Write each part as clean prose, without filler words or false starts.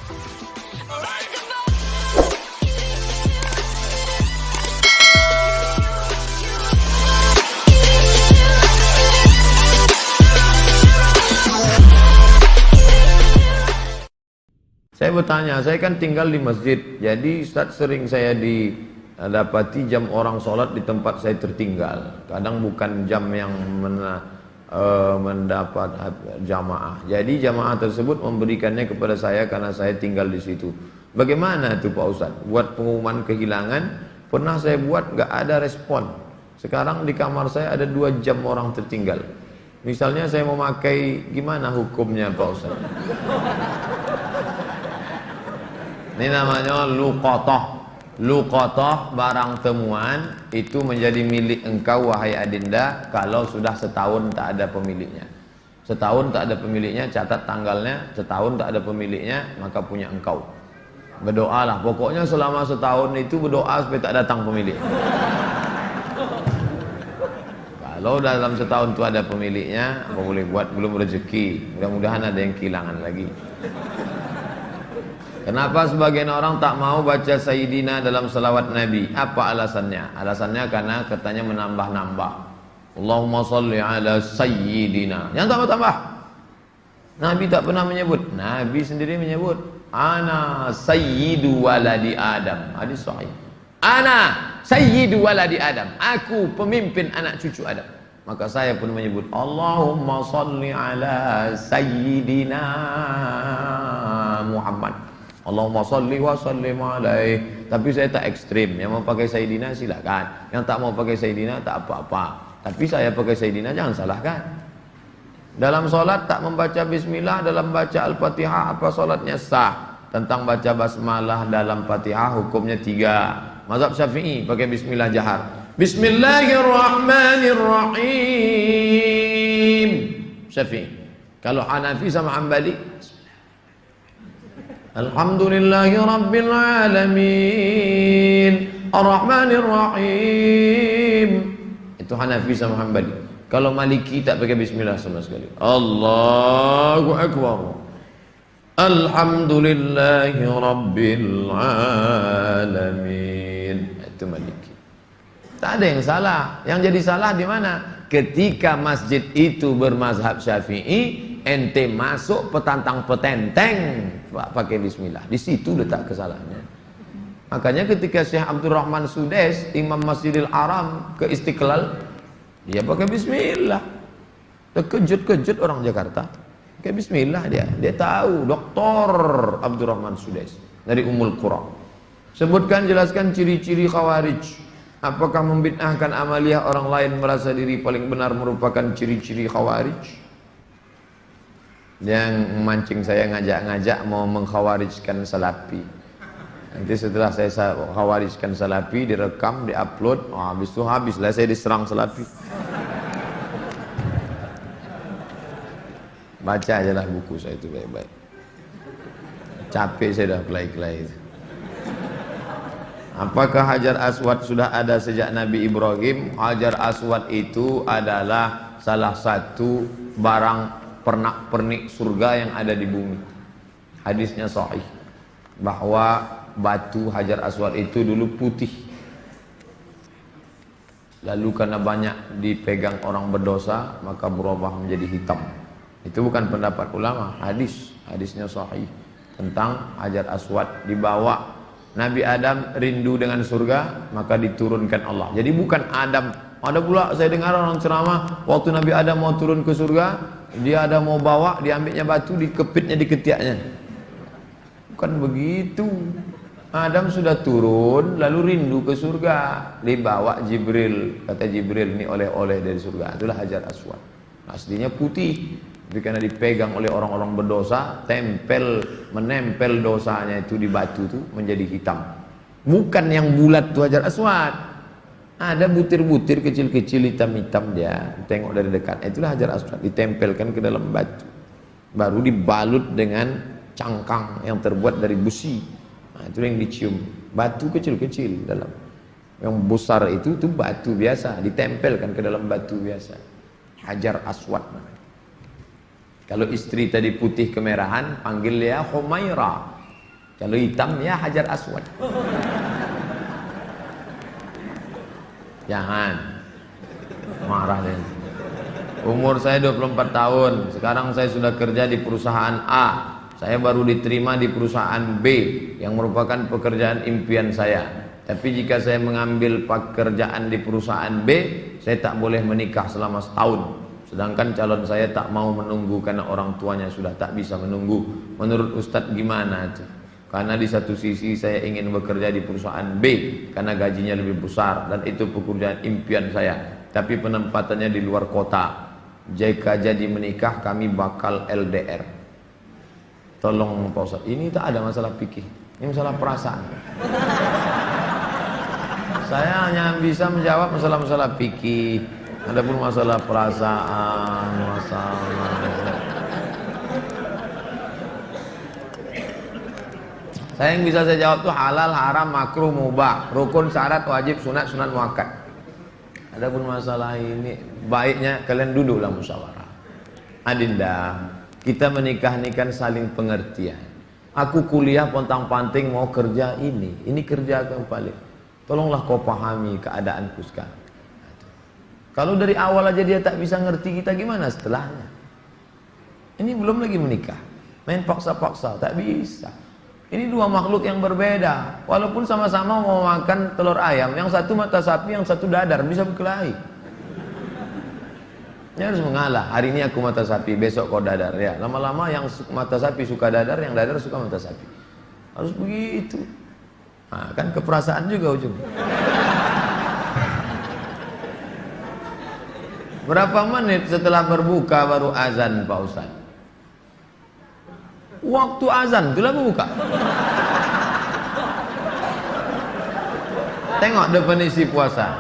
Saya bertanya, saya kan tinggal di masjid, jadi Ustaz sering saya didapati jam orang sholat di tempat saya tertinggal. Kadang bukan jam yang mendapat jamaah. Jadi jamaah tersebut memberikannya kepada saya karena saya tinggal di situ. Bagaimana itu Pak Ustaz? Buat pengumuman kehilangan, pernah saya buat nggak ada respon. Sekarang di kamar saya ada 2 jam orang tertinggal. Misalnya saya mau pakai, gimana hukumnya Pak Ustaz? Ini namanya luqatah. Luqatah, barang temuan itu menjadi milik engkau wahai adinda kalau sudah setahun tak ada pemiliknya. Setahun tak ada pemiliknya, catat tanggalnya. Setahun tak ada pemiliknya, maka punya engkau. Berdoalah, pokoknya selama setahun itu berdoa supaya tak datang pemilik. Kalau dalam setahun itu ada pemiliknya, apa boleh buat, belum rezeki. Mudah-mudahan ada yang kehilangan lagi. Kenapa sebagian orang tak mau baca Sayyidina dalam salawat Nabi? Apa alasannya? Alasannya karena katanya menambah-nambah. Allahumma salli ala Sayyidina. Yang tambah-tambah. Nabi tak pernah menyebut. Nabi sendiri menyebut. Ana Sayyidu waladi Adam. Hadis sahih. Ana Sayyidu waladi Adam. Aku pemimpin anak cucu Adam. Maka saya pun menyebut. Allahumma salli ala Sayyidina Muhammad. Allahumma salli wa sallim alaih. Tapi saya tak ekstrim. Yang mau pakai Sayyidina silakan. Yang tak mau pakai Sayyidina tak apa-apa. Tapi saya pakai Sayyidina jangan salahkan. Dalam solat tak membaca bismillah dalam baca Al-Fatihah, apa solatnya sah? Tentang baca basmalah dalam Fatihah hukumnya 3. Mazhab Syafi'i pakai bismillah jahar. Bismillahirrahmanirrahim. Syafi'i. Kalau Hanafi sama Hambali, Alhamdulillahi Rabbil Alamin Ar-Rahmanir Rahim. Itu Hanafi sama Hambali. Kalau Maliki tak pakai bismillah sama sekali. Allahu Akbar. Alhamdulillahi Rabbil Alamin. Itu Maliki. Tak ada yang salah. Yang jadi salah di mana? Ketika masjid itu bermazhab Syafi'i, ente masuk petantang petenteng pakai bismillah. Di situ letak kesalahannya. Makanya ketika Syekh Abdurrahman Sudes, Imam Masjidil Haram ke Istiqlal, dia pakai bismillah. Terkejut-kejut orang Jakarta. Pakai bismillah dia. Dia tahu Dr. Abdurrahman Sudes dari Ummul Qura. Sebutkan, jelaskan ciri-ciri Khawarij. Apakah membid'ahkan amaliyah orang lain merasa diri paling benar merupakan ciri-ciri Khawarij? Yang memancing saya ngajak-ngajak mau mengkhawarijkan Salafi. Nanti setelah saya khawarijkan Salafi, direkam, diupload, habis itu habislah saya diserang Salafi. Baca aja lah buku saya itu baik-baik. Capek saya dah kelai-kelai itu. Apakah Hajar Aswad sudah ada sejak Nabi Ibrahim? Hajar Aswad itu adalah salah satu barang pernak-pernik surga yang ada di bumi. Hadisnya sahih bahwa batu Hajar Aswad itu dulu putih, lalu karena banyak dipegang orang berdosa maka berubah menjadi hitam. Itu bukan pendapat ulama, hadisnya sahih tentang Hajar Aswad. Dibawa Nabi Adam rindu dengan surga, maka diturunkan Allah. Jadi bukan Adam. Ada pula saya dengar orang ceramah, waktu Nabi Adam mau turun ke surga, dia ada mau bawa, diambilnya batu, dikepitnya di ketiaknya. Bukan begitu. Adam sudah turun, lalu rindu ke surga, dibawa Jibril. Kata Jibril, ini oleh-oleh dari surga. Itulah Hajar Aswad. Aslinya putih, tapi karena dipegang oleh orang-orang berdosa, menempel dosanya itu di batu itu menjadi hitam. Bukan yang bulat itu Hajar Aswad. Ada butir-butir kecil-kecil hitam-hitam dia. Tengok dari dekat. Itulah Hajar Aswad, ditempelkan ke dalam batu. Baru dibalut dengan cangkang yang terbuat dari besi. Nah, itu yang dicium. Batu kecil-kecil dalam. Yang besar itu batu biasa, ditempelkan ke dalam batu biasa. Hajar Aswad. Kalau istri tadi putih kemerahan, panggil dia Humaira. Kalau hitam ya Hajar Aswad. Jangan marah deh. Umur saya 24 tahun. Sekarang saya sudah kerja di perusahaan A. Saya baru diterima di perusahaan B yang merupakan pekerjaan impian saya. Tapi jika saya mengambil pekerjaan di perusahaan B, saya tak boleh menikah selama setahun. Sedangkan calon saya tak mau menunggu karena orang tuanya sudah tak bisa menunggu. Menurut Ustadz gimana itu? Karena di satu sisi saya ingin bekerja di perusahaan B karena gajinya lebih besar dan itu pekerjaan impian saya. Tapi penempatannya di luar kota. Jika jadi menikah kami bakal LDR. Tolong Pak Ustadz, ini tak ada masalah fikih, ini masalah perasaan. Saya hanya bisa menjawab masalah-masalah fikih. Adapun masalah perasaan, saya yang bisa saya jawab tuh halal, haram, makruh, mubah, rukun, syarat, wajib, sunat, sunat muakkad. Adapun masalah ini baiknya kalian duduklah musyawarah. Adinda, kita menikah ini kan saling pengertian. Aku kuliah pontang-panting mau kerja ini kerja kembali. Tolonglah kau pahami keadaanku sekarang. Kalau dari awal aja dia tak bisa ngerti kita, gimana setelahnya? Ini belum lagi menikah, main paksa-paksa, tak bisa. Ini dua makhluk yang berbeda. Walaupun sama-sama mau makan telur ayam, yang satu mata sapi, yang satu dadar, bisa berkelahi. Ini harus mengalah. Hari ini aku mata sapi, besok kau dadar. Ya, lama-lama yang mata sapi suka dadar, yang dadar suka mata sapi. Harus begitu. Nah, kan keperasaan juga ujung. Berapa menit setelah berbuka baru azan Pak Ustaz? Waktu azan itulah berbuka. Tengok definisi puasa.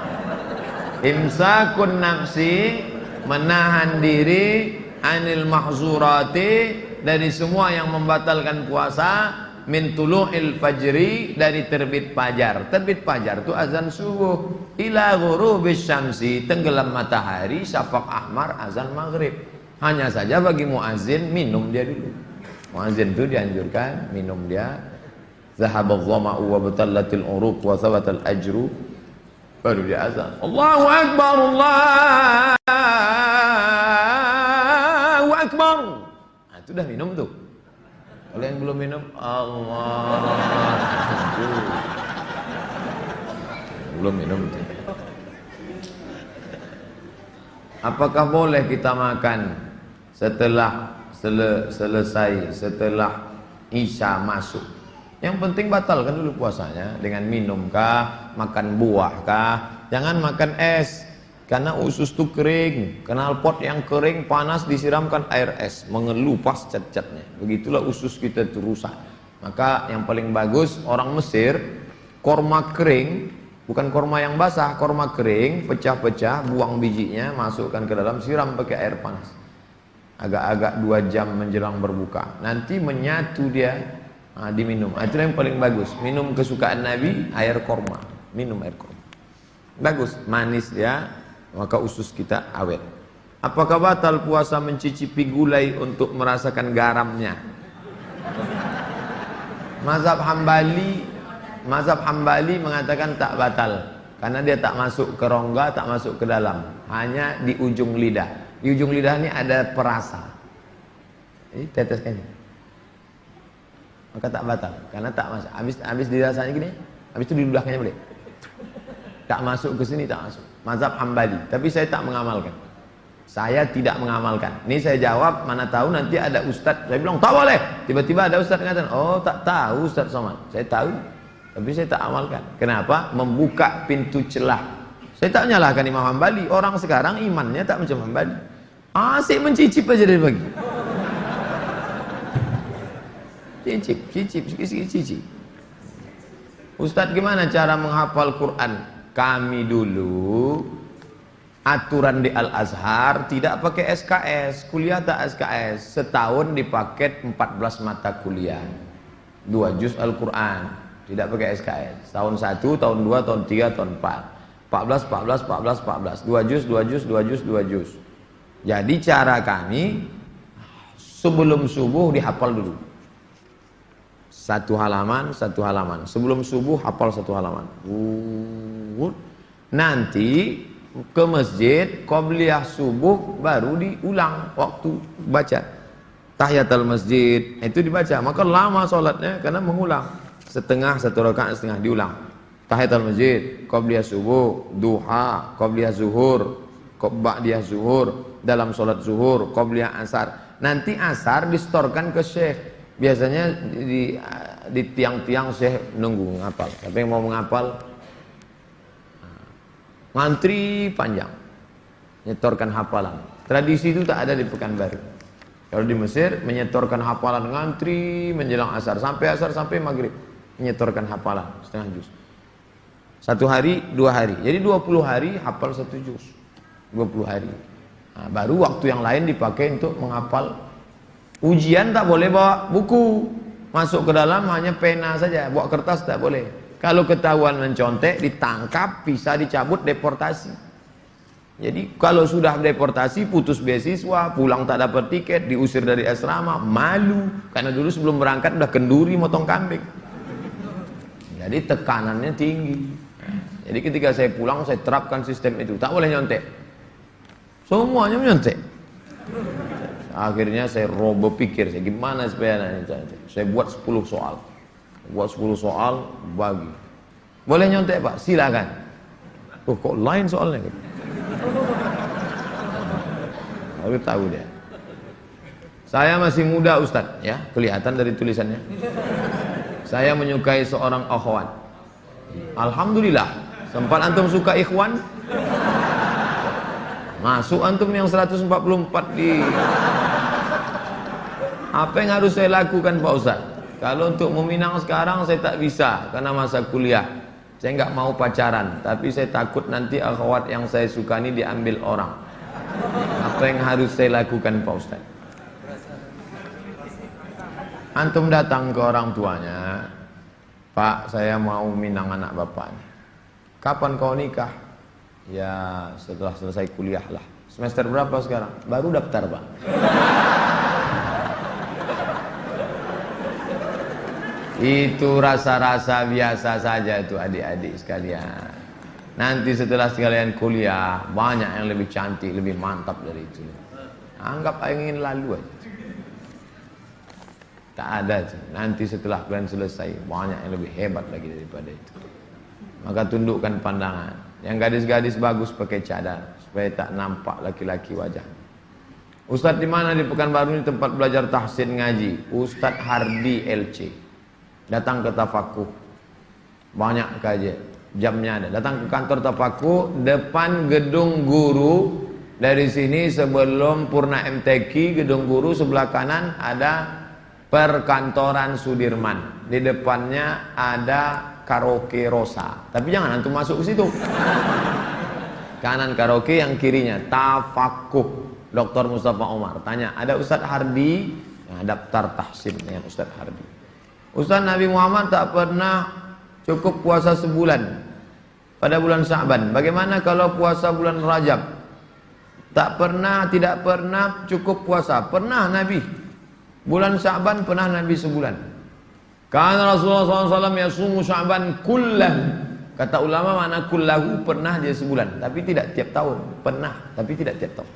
Imsakun nafsi, menahan diri anil mahzurati, dari semua yang membatalkan puasa. Min tulu'il fajri, dari terbit fajar. Terbit fajar itu azan subuh. Ila ghurubis syamsi, tenggelam matahari, syafaq ahmar, azan maghrib. Hanya saja bagi muazin minum dia dulu. Muazin itu dianjurkan minum dia. Zahabadh dhama'u wa batallatil uruq wa thabatal ajru, baru dia azan. Allahu akbar, Allahu akbar. Nah, itu dah minum tuh. Kalau yang belum minum, Allah, belum minum. Apakah boleh kita makan setelah selesai, setelah Isya masuk? Yang penting batalkan dulu puasanya dengan minum kah, makan buah kah. Jangan makan es, karena usus itu kering. Knalpot yang kering panas disiramkan air es, mengelupas cat-catnya. Begitulah usus kita itu rusak. Maka yang paling bagus orang Mesir, korma kering, bukan korma yang basah, korma kering, pecah-pecah, buang bijinya, masukkan ke dalam, siram pakai air panas. Agak-agak 2 jam menjelang berbuka. Nanti menyatu dia, diminum. Itu yang paling bagus. Minum kesukaan Nabi, air korma. Minum air korma. Bagus, manis dia. Maka usus kita awet. Apakah batal puasa mencicipi gulai untuk merasakan garamnya? Mazhab Hambali mengatakan tak batal, karena dia tak masuk ke rongga, tak masuk ke dalam, hanya di ujung lidah. Di ujung lidah ini ada perasa. Jadi teteskan. Maka tak batal, karena tak masuk. Habis dirasanya gini, habis itu di ludahnya boleh. Tak masuk ke sini, tak masuk. Mazhab Hambali, tapi saya tak mengamalkan. Saya tidak mengamalkan. Ini saya jawab, mana tahu nanti ada ustadz. Saya bilang tak boleh. Tiba-tiba ada ustadz mengatakan, oh tak tahu Ustadz Somad. Saya tahu, tapi saya tak amalkan. Kenapa? Membuka pintu celah. Saya tak menyalahkan Imam Hambali. Orang sekarang imannya tak macam Hambali. Asik mencicip aja dari pagi. Cicip. Ustadz gimana cara menghafal Quran? Kami dulu aturan di Al-Azhar tidak pakai SKS, kuliah tak SKS, setahun dipaket 14 mata kuliah, 2 juz Al-Quran, tidak pakai SKS, tahun 1, tahun 2, tahun 3, tahun 4, 14, 2 juz. Jadi cara kami sebelum subuh dihafal dulu, Satu halaman, satu halaman. Sebelum subuh hafal satu halaman. Nanti ke masjid, qabliyah subuh baru diulang waktu baca. Tahiyatul masjid itu dibaca. Maka lama sholatnya karena mengulang. Setengah, satu rakaat setengah diulang. Tahiyatul masjid, qabliyah subuh, duha, qabliyah zuhur, ba'diyah zuhur, dalam sholat zuhur, qabliyah asar. Nanti asar distorkan ke syekh. Biasanya di tiang-tiang syekh nunggu ngapal. Tapi yang mau menghafal ngantri panjang, nyetorkan hafalan. Tradisi itu tak ada di Pekanbaru. Kalau di Mesir menyetorkan hafalan ngantri menjelang asar sampai maghrib, menyetorkan hafalan setengah juz. 1 hari, 2 hari. Jadi 20 hari hafal 1 juz. 20 hari. Nah, baru waktu yang lain dipakai untuk menghafal. Ujian tak boleh bawa buku, masuk ke dalam hanya pena saja, bawa kertas tak boleh. Kalau ketahuan mencontek, ditangkap, bisa dicabut, deportasi. Jadi kalau sudah deportasi, putus beasiswa, pulang tak dapat tiket, diusir dari asrama, malu. Karena dulu sebelum berangkat udah kenduri motong kambing. Jadi tekanannya tinggi. Jadi ketika saya pulang, saya terapkan sistem itu, tak boleh nyontek. Semuanya menyontek. Akhirnya saya berpikir, gimana supaya saya buat 10 soal. Buat 10 soal, bagi. Boleh nyontek Pak? Silakan. Oh, kok lain soalnya? Baru tahu dia. Saya masih muda Ustadz, ya, kelihatan dari tulisannya. Saya menyukai seorang akhwat. Alhamdulillah. Sempat antum suka ikhwan? Masuk antum yang 144 di... Apa yang harus saya lakukan Pak Ustaz? Kalau untuk meminang sekarang saya tak bisa karena masa kuliah. Saya nggak mau pacaran, tapi saya takut nanti akhwat yang saya suka ini diambil orang. Apa yang harus saya lakukan Pak Ustaz? Antum datang ke orang tuanya, Pak, saya mau minang anak bapak. Kapan kau nikah? Ya setelah selesai kuliah lah. Semester berapa sekarang? Baru daftar Pak. Itu rasa-rasa biasa saja itu adik-adik sekalian. Nanti setelah sekalian kuliah, banyak yang lebih cantik, lebih mantap dari itu. Anggap ingin lalu aja. Tak ada. Nanti setelah kalian selesai, banyak yang lebih hebat lagi daripada itu. Maka tundukkan pandangan. Yang gadis-gadis bagus pakai cadar supaya tak nampak laki-laki wajah. Ustadz di mana di Pekanbaru ini tempat belajar tahsin ngaji? Ustadz Hardi LC. Datang ke Tafakuh. Banyak kajian. Jamnya ada. Datang ke kantor Tafakuh depan gedung guru. Dari sini sebelum Purna MTQ, gedung guru sebelah kanan ada perkantoran Sudirman. Di depannya ada karaoke Rosa. Tapi jangan antum masuk ke situ. Kanan karaoke, yang kirinya Tafakuh. Dr. Mustafa Omar. Tanya, ada Ustadz Hardi? Nah, daftar tahsin dengan Ustadz Hardi. Ustadz, Nabi Muhammad tak pernah cukup puasa sebulan pada bulan Sya'ban. Bagaimana kalau puasa bulan Rajab? Tak pernah, tidak pernah cukup puasa. Pernah Nabi. Bulan Sya'ban pernah Nabi sebulan. Karena Rasulullah SAW yasumu Sya'ban kullahu. Kata ulama mana kullahu, pernah dia sebulan. Tapi tidak tiap tahun. Pernah, tapi tidak tiap tahun.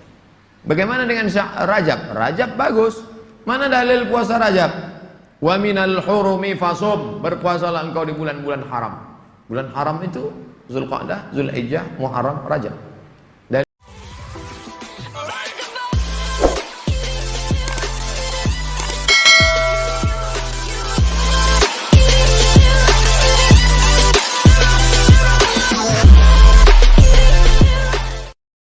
Bagaimana dengan Rajab? Rajab bagus. Mana dalil puasa Rajab? Wa minal hurumi fasum, berpuasalah engkau di bulan-bulan haram. Bulan haram itu Zulqa'dah, Zulhijjah, Muharram, Rajab.